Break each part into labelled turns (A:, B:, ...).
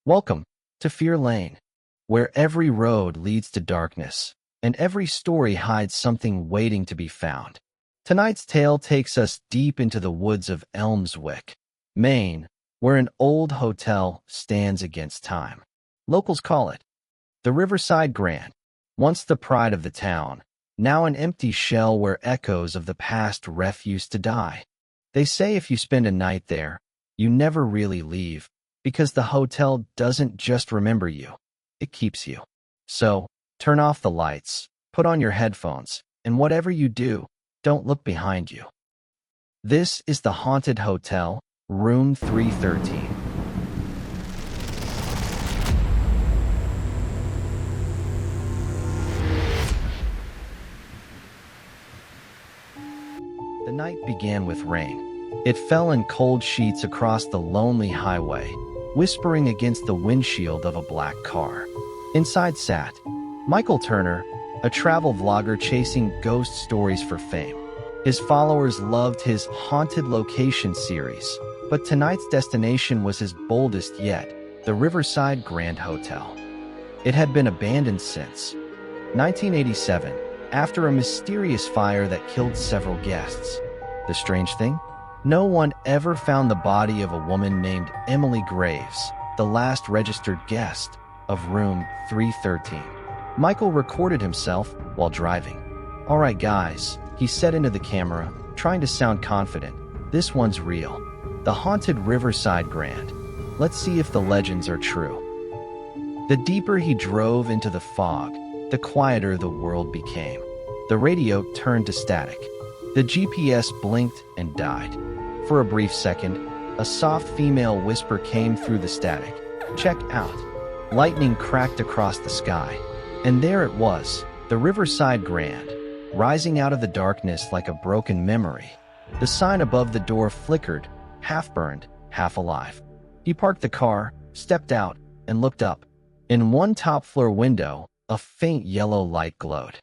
A: Welcome to Fear Lane, where every road leads to darkness, and every story hides something waiting to be found. Tonight's tale takes us deep into the woods of Elmswick, Maine, where an old hotel stands against time. Locals call it the Riverside Grand, once the pride of the town, now an empty shell where echoes of the past refuse to die. They say if you spend a night there, you never really leave, because the hotel doesn't just remember you, it keeps you. So, turn off the lights, put on your headphones, and whatever you do, don't look behind you. This is the Haunted Hotel, Room 313. The night began with rain. It fell in cold sheets across the lonely highway, whispering against the windshield of a black car. Inside sat Michael Turner, a travel vlogger chasing ghost stories for fame. His followers loved his Haunted Location series, but tonight's destination was his boldest yet, the Riverside Grand Hotel. It had been abandoned since 1987, after a mysterious fire that killed several guests. The strange thing? No one ever found the body of a woman named Emily Graves, the last registered guest of room 313. Michael recorded himself while driving. "All right, guys," he said into the camera, trying to sound confident. "This one's real. The Haunted Riverside Grand. Let's see if the legends are true." The deeper he drove into the fog, the quieter the world became. The radio turned to static. The GPS blinked and died. For a brief second, a soft female whisper came through the static. "Check out." Lightning cracked across the sky. And there it was, the Riverside Grand, rising out of the darkness like a broken memory. The sign above the door flickered, half burned, half alive. He parked the car, stepped out, and looked up. In one top-floor window, a faint yellow light glowed.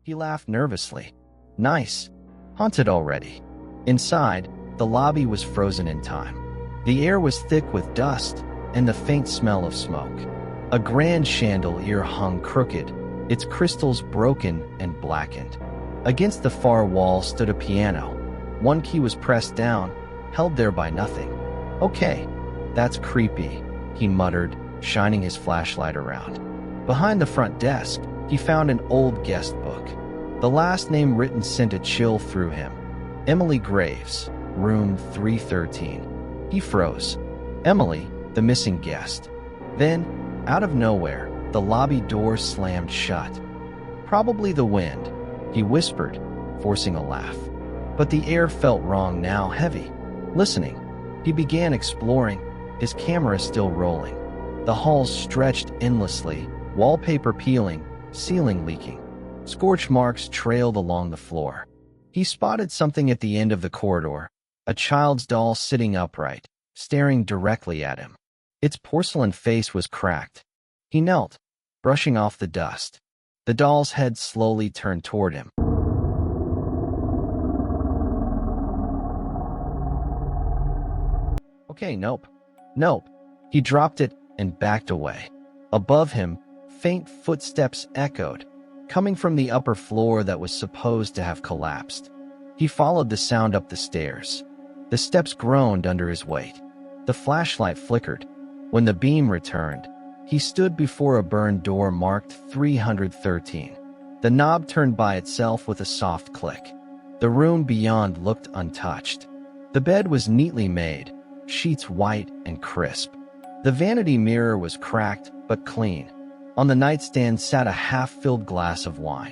A: He laughed nervously. Nice. Haunted already. Inside, the lobby was frozen in time. The air was thick with dust and the faint smell of smoke. A grand chandelier hung crooked, its crystals broken and blackened. Against the far wall stood a piano. One key was pressed down, held there by nothing. "Okay, that's creepy," he muttered, shining his flashlight around. Behind the front desk, he found an old guest book. The last name written sent a chill through him. Emily Graves, room 313. He froze. Emily, the missing guest. Then, out of nowhere, the lobby door slammed shut. "Probably the wind," he whispered, forcing a laugh. But the air felt wrong now, heavy. Listening, he began exploring, his camera still rolling. The halls stretched endlessly, wallpaper peeling, ceiling leaking. Scorch marks trailed along the floor. He spotted something at the end of the corridor, a child's doll sitting upright, staring directly at him. Its porcelain face was cracked. He knelt, brushing off the dust. The doll's head slowly turned toward him. "Okay, nope. Nope." He dropped it and backed away. Above him, faint footsteps echoed, coming from the upper floor that was supposed to have collapsed. He followed the sound up the stairs. The steps groaned under his weight. The flashlight flickered. When the beam returned, he stood before a burned door marked 313. The knob turned by itself with a soft click. The room beyond looked untouched. The bed was neatly made, sheets white and crisp. The vanity mirror was cracked but clean. On the nightstand sat a half-filled glass of wine.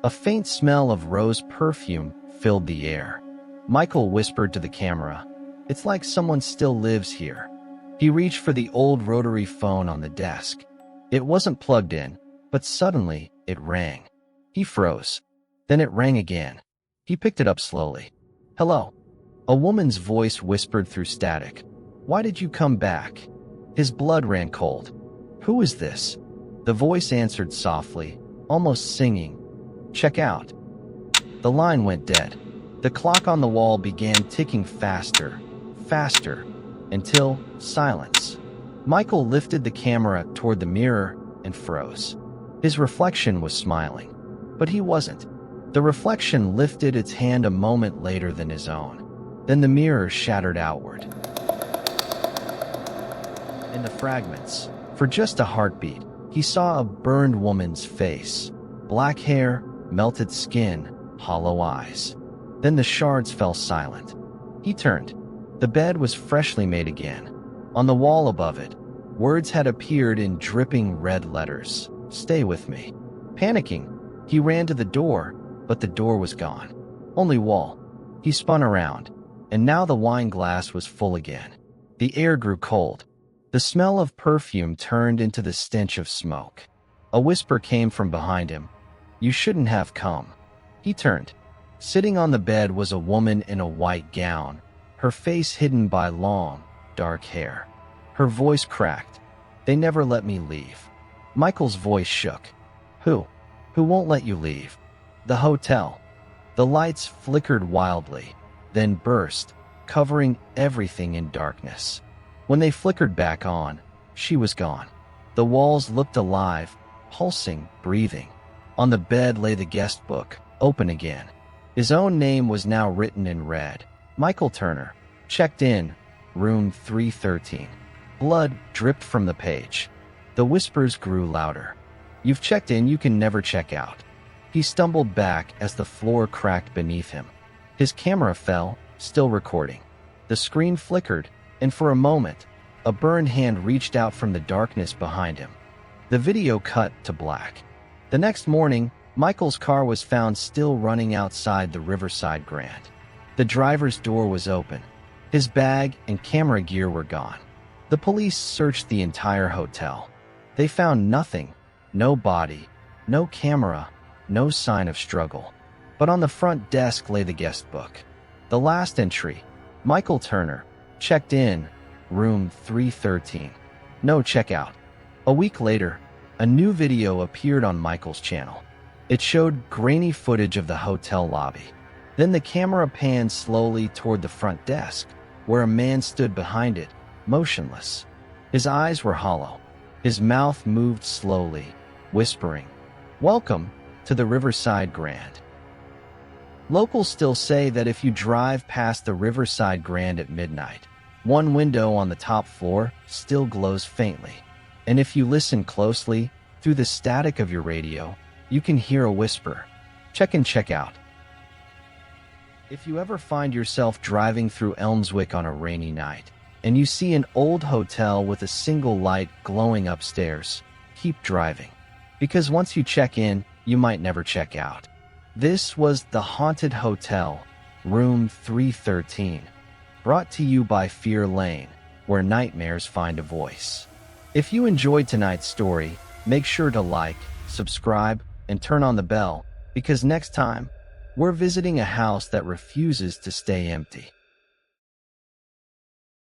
A: A faint smell of rose perfume filled the air. Michael whispered to the camera, "It's like someone still lives here." He reached for the old rotary phone on the desk. It wasn't plugged in, but suddenly it rang. He froze. Then it rang again. He picked it up slowly. "Hello." A woman's voice whispered through static. "Why did you come back?" His blood ran cold. "Who is this?" The voice answered softly, almost singing. "Check out." The line went dead. The clock on the wall began ticking faster. faster, until silence. Michael lifted the camera toward the mirror and froze. His reflection was smiling, but he wasn't. The reflection lifted its hand a moment later than his own. Then the mirror shattered outward. In the fragments, for just a heartbeat, he saw a burned woman's face. Black hair, melted skin, hollow eyes. Then the shards fell silent. He turned. The bed was freshly made again. On the wall above it, words had appeared in dripping red letters. "Stay with me." Panicking, he ran to the door, but the door was gone. Only wall. He spun around, and now the wine glass was full again. The air grew cold. The smell of perfume turned into the stench of smoke. A whisper came from behind him. "You shouldn't have come." He turned. Sitting on the bed was a woman in a white gown, her face hidden by long, dark hair. Her voice cracked. "They never let me leave." Michael's voice shook. Who? Who won't let you leave?" "The hotel." The lights flickered wildly, then burst, covering everything in darkness. When they flickered back on, she was gone. The walls looked alive, pulsing, breathing. On the bed lay the guest book, open again. His own name was now written in red. Michael Turner, checked in, room 313. Blood dripped from the page. The whispers grew louder. "You've checked in, you can never check out." He stumbled back as the floor cracked beneath him. His camera fell, still recording. The screen flickered, and for a moment, a burned hand reached out from the darkness behind him. The video cut to black. The next morning, Michael's car was found still running outside the Riverside Grand. The driver's door was open. His bag and camera gear were gone. The police searched the entire hotel. They found nothing, no body, no camera, no sign of struggle. But on the front desk lay the guest book. The last entry, Michael Turner, checked in, room 313. No checkout. A week later, a new video appeared on Michael's channel. It showed grainy footage of the hotel lobby. Then the camera panned slowly toward the front desk, where a man stood behind it, motionless. His eyes were hollow. His mouth moved slowly, whispering, "Welcome to the Riverside Grand." Locals still say that if you drive past the Riverside Grand at midnight, one window on the top floor still glows faintly. And if you listen closely, through the static of your radio, you can hear a whisper, "Check in, check out." If you ever find yourself driving through Elmswick on a rainy night, and you see an old hotel with a single light glowing upstairs, keep driving. Because once you check in, you might never check out. This was The Haunted Hotel, room 313. Brought to you by Fear Lane, where nightmares find a voice. If you enjoyed tonight's story, make sure to like, subscribe, and turn on the bell, because next time, we're visiting a house that refuses to stay empty.